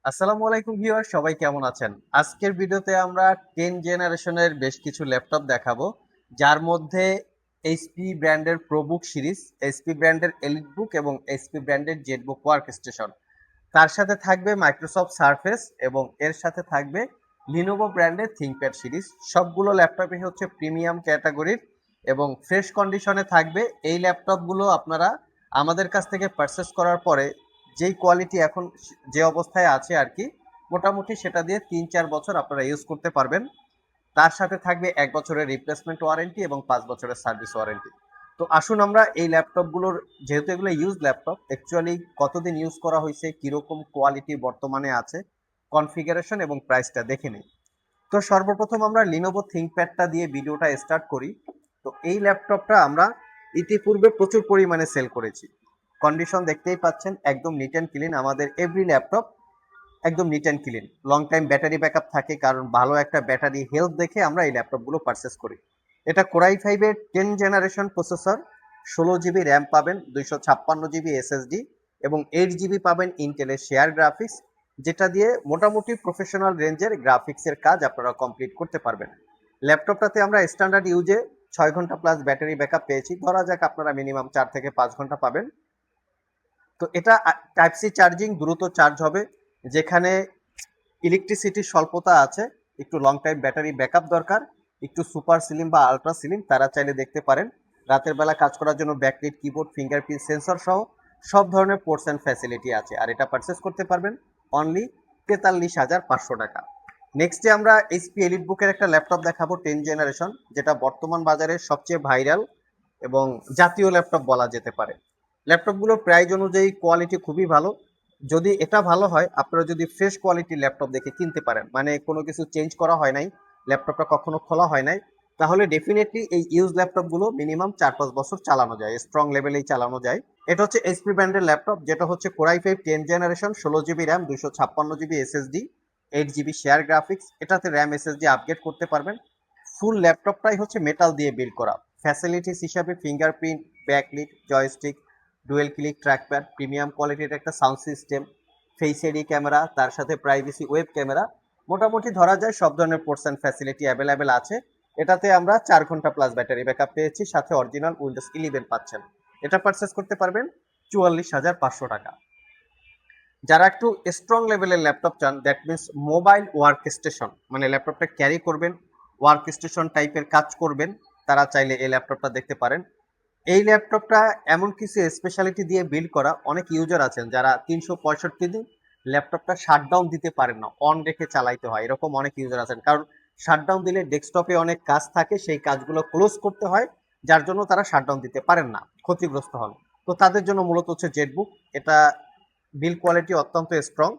আসসালামু আলাইকুম ভিউয়ার, সবাই কেমন আছেন? আজকের ভিডিওতে আমরা 10 জেনারেশনের বেশ কিছু ল্যাপটপ দেখাবো, যার মধ্যে এইচপি ব্র্যান্ডের প্রোবুক সিরিজ, এইচপি ব্র্যান্ডের এলিটবুক এবং এইচপি ব্র্যান্ডের জেটবুক ওয়ার্ক স্টেশন। তার সাথে থাকবে মাইক্রোসফট সারফেস এবং এর সাথে থাকবে লিনোভো ব্র্যান্ডের থিংকপ্যাড সিরিজ। সবগুলো ল্যাপটপই হচ্ছে প্রিমিয়াম ক্যাটাগরির এবং ফ্রেশ কন্ডিশনে থাকবে। এই ল্যাপটপগুলো আপনারা আমাদের কাছ থেকে পারচেস করার পরে যেই কোয়ালিটি এখন যে অবস্থায় আছে আর কি, মোটামুটি সেটা দিয়ে 3-4 বছর আপনারা ইউজ করতে পারবেন। তার সাথে থাকবে 1 বছরের রিপ্লেসমেন্ট ওয়ারেন্টি এবং 5 বছরের সার্ভিস ওয়ারেন্টি। তো আসুন আমরা এই ল্যাপটপগুলোর, যেহেতু এগুলো ইউজ ল্যাপটপ, অ্যাকচুয়ালি কতদিন ইউজ করা হয়েছে, কীরকম কোয়ালিটি বর্তমানে আছে, কনফিগারেশন এবং প্রাইসটা দেখে নিই। তো সর্বপ্রথম আমরা লিনোভো থিংকপ্যাডটা দিয়ে ভিডিওটা স্টার্ট করি। তো এই ল্যাপটপটা আমরা ইতিপূর্বে প্রচুর পরিমাণে সেল করেছি। কন্ডিশন দেখতেই পাচ্ছেন, একদম নিট অ্যান্ড ক্লিন। আমাদের এভরি ল্যাপটপ একদম neat and clean. Long time battery backup থাকে, কারণ ভালো একটা ব্যাটারি হেলথ দেখে আমরা এই ল্যাপটপগুলো পারচেস করি। এটা কোরাই ফাইভের 10 জেনারেশন প্রসেসর, 16 জিবি র্যাম পাবেন, 256 জিবি এসএসডি এবং 8 জিবি পাবেন ইন্টেলের শেয়ার গ্রাফিক্স, যেটা দিয়ে মোটামুটি প্রফেশনাল রেঞ্জের গ্রাফিক্সের কাজ আপনারা কমপ্লিট করতে পারবেন। ল্যাপটপটাতে আমরা স্ট্যান্ডার্ড ইউজে 6 ঘন্টা প্লাস ব্যাটারি ব্যাকআপ পেয়েছি। ধরা যাক আপনারা মিনিমাম 4 থেকে 5 ঘন্টা পাবেন। তো এটা টাইপ সি চার্জিং, দ্রুত চার্জ হবে। যেখানে ইলেকট্রিসিটির স্বল্পতা আছে, একটু লং টাইম ব্যাটারি ব্যাকআপ দরকার, একটু সুপার স্লিম বা আলট্রা স্লিম, তারা চাইলে দেখতে পারেন। রাতের বেলা কাজ করার জন্য ব্যাকলাইট, কিবোর্ড, ফিঙ্গারপ্রিন্ট সেন্সর সহ সব ধরনের পোর্টস অ্যান্ড ফ্যাসিলিটি আছে। আর এটা পারচেস করতে পারবেন অনলি 43,500 টাকা। নেক্সট ডে আমরা এইচপি এলিটবুকের একটা ল্যাপটপ দেখাবো 10 জেনারেশন, যেটা বর্তমান বাজারে সবচেয়ে ভাইরাল এবং জাতীয় ল্যাপটপ বলা যেতে পারে। ল্যাপটপগুলোর প্রাইস অনুযায়ী কোয়ালিটি খুবই ভালো। যদি এটা ভালো হয়, আপনারা যদি ফ্রেশ কোয়ালিটির ল্যাপটপ দেখে কিনতে পারেন, মানে কোনো কিছু চেঞ্জ করা হয় নাই, ল্যাপটপটা কখনো খোলা হয় নাই, তাহলে ডেফিনেটলি এই ইউজ ল্যাপটপগুলো মিনিমাম 4-5 বছর চালানো যায়, স্ট্রং লেভেলেই চালানো যায়। এটা হচ্ছে এইচপি ব্র্যান্ডের ল্যাপটপ, যেটা হচ্ছে core i five 10 generation, 16 GB RAM, 256 GB SSD, 8 GB share graphics. এটাতে র্যাম এসএসডি আপগ্রেড করতে পারবেন। ফুল ল্যাপটপটাই হচ্ছে মেটাল দিয়ে বিল্ড করা। ফ্যাসিলিটিস হিসাবে fingerprint, backlit, joystick, dual click trackpad, premium কোয়ালিটির একটা sound system, face ID camera, তার সাথে প্রাইভেসি ওয়েব ক্যামেরা, মোটামুটি ধরা যায় সব ধরনের পোর্টস অ্যান্ড ফ্যাসিলিটি অ্যাভেলেবেল আছে। এটাতে আমরা 4 ঘন্টা প্লাস ব্যাটারি ব্যাকআপ পেয়েছি, সাথে অরিজিনাল উইন্ডোজ 11 পাচ্ছেন। এটা পারচেস করতে পারবেন 44,500 টাকা। যারা একটু স্ট্রং লেভেলের ল্যাপটপ চান, that means mobile work station, মানে ল্যাপটপটা ক্যারি করবেন, ওয়ার্ক স্টেশন টাইপের কাজ করবেন, তারা চাইলে এই ল্যাপটপটা দেখতে পারেন। এই ল্যাপটপটা এমন কিছু স্পেশালিটি দিয়ে বিল্ড করা, অনেক ইউজার আছেন যারা 365 দিন ল্যাপটপটা শাটডাউন দিতে পারেন না, অন রেখে চালাইতে হয়, এরকম অনেক ইউজার আছেন। কারণ শাটডাউন দিলে ডেস্কটপে অনেক কাজ থাকে, সেই কাজগুলো ক্লোজ করতে হয়, যার জন্য তারা শাটডাউন দিতে পারেন না, ক্ষতিগ্রস্ত হন। তো তাদের জন্য মূলত হচ্ছে জেটবুক। এটা বিল্ড কোয়ালিটি অত্যন্ত স্ট্রং।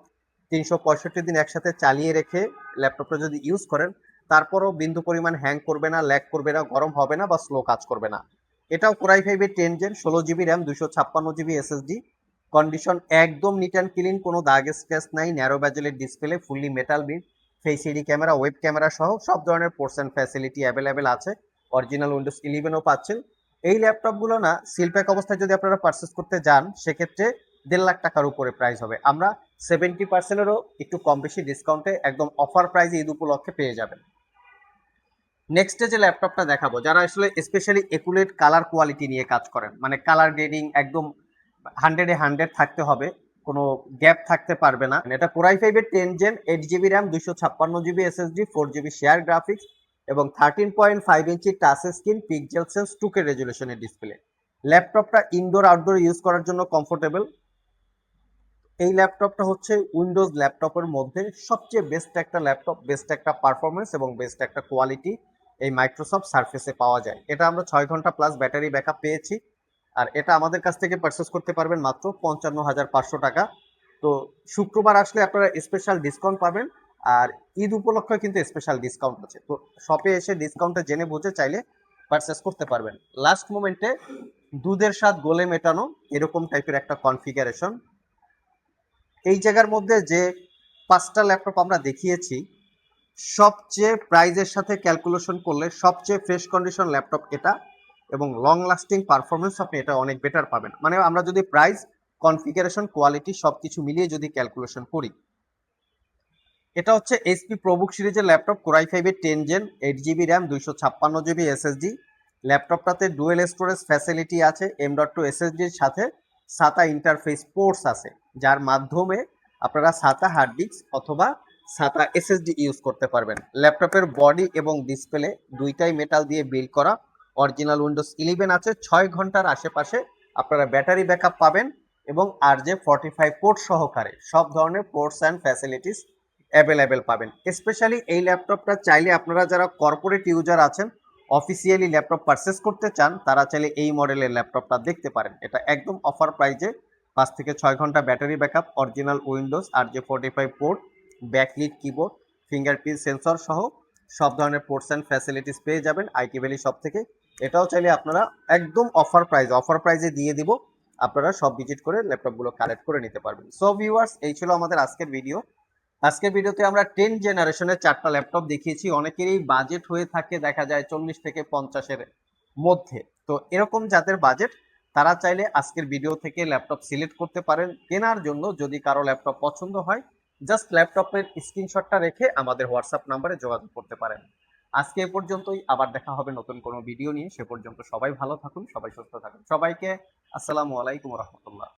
365 দিন একসাথে চালিয়ে রেখে ল্যাপটপটা যদি ইউজ করেন, তারপরও বিন্দু পরিমাণ হ্যাং করবে না, ল্যাগ করবে না, গরম হবে না বা স্লো কাজ করবে না। এটাও কোরাই ফাইভের 10 gen, 16 GB RAM, 256 GB SSD. Condition একদম নিট অ্যান্ড ক্লিন, কোনো দাগ স্ক্র্যাচ নাই, ন্যারো ব্যাজেলের display, fully metal build, face ID camera, web camera সহ সব ধরনের পোর্টস অ্যান্ড ফ্যাসিলিটি অ্যাভেলেবেল আছে। অরিজিনাল উইন্ডোজ 11ও পাচ্ছেন। এই ল্যাপটপগুলো না সিলপ্যাক অবস্থায় যদি আপনারা পারচেস করতে যান, সেক্ষেত্রে 1.5 লাখ টাকার উপরে প্রাইস হবে। আমরা 70%-এরও একটু কম বেশি ডিসকাউন্টে একদম অফার প্রাইসে ঈদ উপলক্ষে পেয়ে যাবেন। নেক্সটে যে ল্যাপটপটা দেখাবো, যারা আসলে স্পেশালি একুলেট কালার কোয়ালিটি নিয়ে কাজ করেন, মানে কালার গ্রেডিং একদম 100-এ 100 থাকতে হবে, কোনো গ্যাপ থাকতে পারবে না। এটা কোরাই ফাইভের 10 gen, 8 GB RAM, 256 GB SSD, 4 GB share graphics এবং 13.5 inch touch screen, pixel sense 2K রেজুলেশনের ডিসপ্লে। ল্যাপটপটা ইনডোর আউটডোর ইউজ করার জন্য কমফোর্টেবল। এই ল্যাপটপটা হচ্ছে উইন্ডোজ ল্যাপটপের মধ্যে সবচেয়ে বেস্ট একটা ল্যাপটপ, বেস্ট একটা পারফরমেন্স এবং বেস্ট একটা কোয়ালিটি এই মাইক্রোসফট সার্ফেসে পাওয়া যায়। এটা আমরা 6 ঘন্টা প্লাস ব্যাটারি ব্যাকআপ পেয়েছি। আর এটা আমাদের কাছ থেকে পারচেস করতে পারবেন মাত্র 55,500 টাকা। তো শুক্রবার আসলে আপনারা স্পেশাল ডিসকাউন্ট পাবেন। আর ঈদ উপলক্ষে কিন্তু স্পেশাল ডিসকাউন্ট আছে। তো শপে এসে ডিসকাউন্টটা জেনে বুঝে চাইলে পারচেস করতে পারবেন। লাস্ট মোমেন্টে দুধের স্বাদ গোলে মেটানো এরকম টাইপের একটা কনফিগারেশন। এই জায়গার মধ্যে যে 5টা ল্যাপটপ আমরা দেখিয়েছি, সবচেয়ে প্রাইজের সাথে ক্যালকুলেশন করলে সবচেয়ে ফ্রেশ কন্ডিশন ল্যাপটপ এটা, এবং লং লাস্টিং পারফরমেন্স আপনি এটা অনেক বেটার পাবেন। মানে আমরা যদি প্রাইস, কনফিগারেশন, কোয়ালিটি সবকিছু মিলিয়ে যদি ক্যালকুলেশন করি, এটা হচ্ছে এইচপি প্রোবুক সিরিজের ল্যাপটপ কোরাই 5 এর 10 gen 8 GB RAM 256 GB SSD. ল্যাপটপটাতে ডুয়েল স্টোরেজ ফ্যাসিলিটি আছে, M.2 এসএসডির সাথে সাতা ইন্টারফেস পোর্টস আছে, যার মাধ্যমে আপনারা সাতা হার্ড ডিস্ক অথবা সাতা এসএসডি ইউজ করতে পারবেন। ল্যাপটপের বডি এবং ডিসপ্লে দুইটাই মেটাল দিয়ে বিল্ড করা। অরিজিনাল উইন্ডোজ 11 আছে। 6 ঘন্টার আশেপাশে আপনারা ব্যাটারি ব্যাকআপ পাবেন এবং RJ45 পোর্ট সহকারে সব ধরনের পোর্টস অ্যান্ড ফ্যাসিলিটিস অ্যাভেলেবেল পাবেন। স্পেশালি এই ল্যাপটপটা চাইলে আপনারা যারা কর্পোরেট ইউজার আছেন, অফিসিয়ালি ল্যাপটপ পারচেস করতে চান, তারা চাইলে এই মডেলের ল্যাপটপটা দেখতে পারেন। এটা একদম অফার প্রাইজে 5 থেকে 6 ঘন্টা battery backup, original Windows, RJ45 port, backlit keyboard, fingerprint sensor সহ সব ধরনের পোর্টস অ্যান্ড ফ্যাসিলিটিস পেয়ে যাবেন আইটি ভ্যালি শপ থেকে। এটাও চাইলে আপনারা একদম অফার প্রাইজে দিয়ে দিব, আপনারা সব ভিজিট করে ল্যাপটপগুলো কালেক্ট করে নিতে পারবেন। সো ভিউয়ার্স, এই ছিল আমাদের আজকের ভিডিও। আজকের ভিডিওতে আমরা 10 জেনারেশনের 4টা ল্যাপটপ দেখিয়েছি। অনেকেরই বাজেট হয়ে থাকে দেখা যায় 40 থেকে 50-এর মধ্যে। তো এরকম যাদের বাজেট, তারা চাইলে আজকের ভিডিও থেকে ল্যাপটপ সিলেক্ট করতে পারেন কেনার জন্য। যদি কারো ল্যাপটপ পছন্দ হয়, জাস্ট ল্যাপটপের স্ক্রিনশটটা রেখে আমাদের হোয়াটসঅ্যাপ নাম্বারে যোগাযোগ করতে পারেন। আজকে এ পর্যন্তই, আবার দেখা হবে নতুন কোনো ভিডিও নিয়ে। সে পর্যন্ত সবাই ভালো থাকুন, সবাই সুস্থ থাকুন। সবাইকে আসসালামু আলাইকুম রহমতুল্লাহ।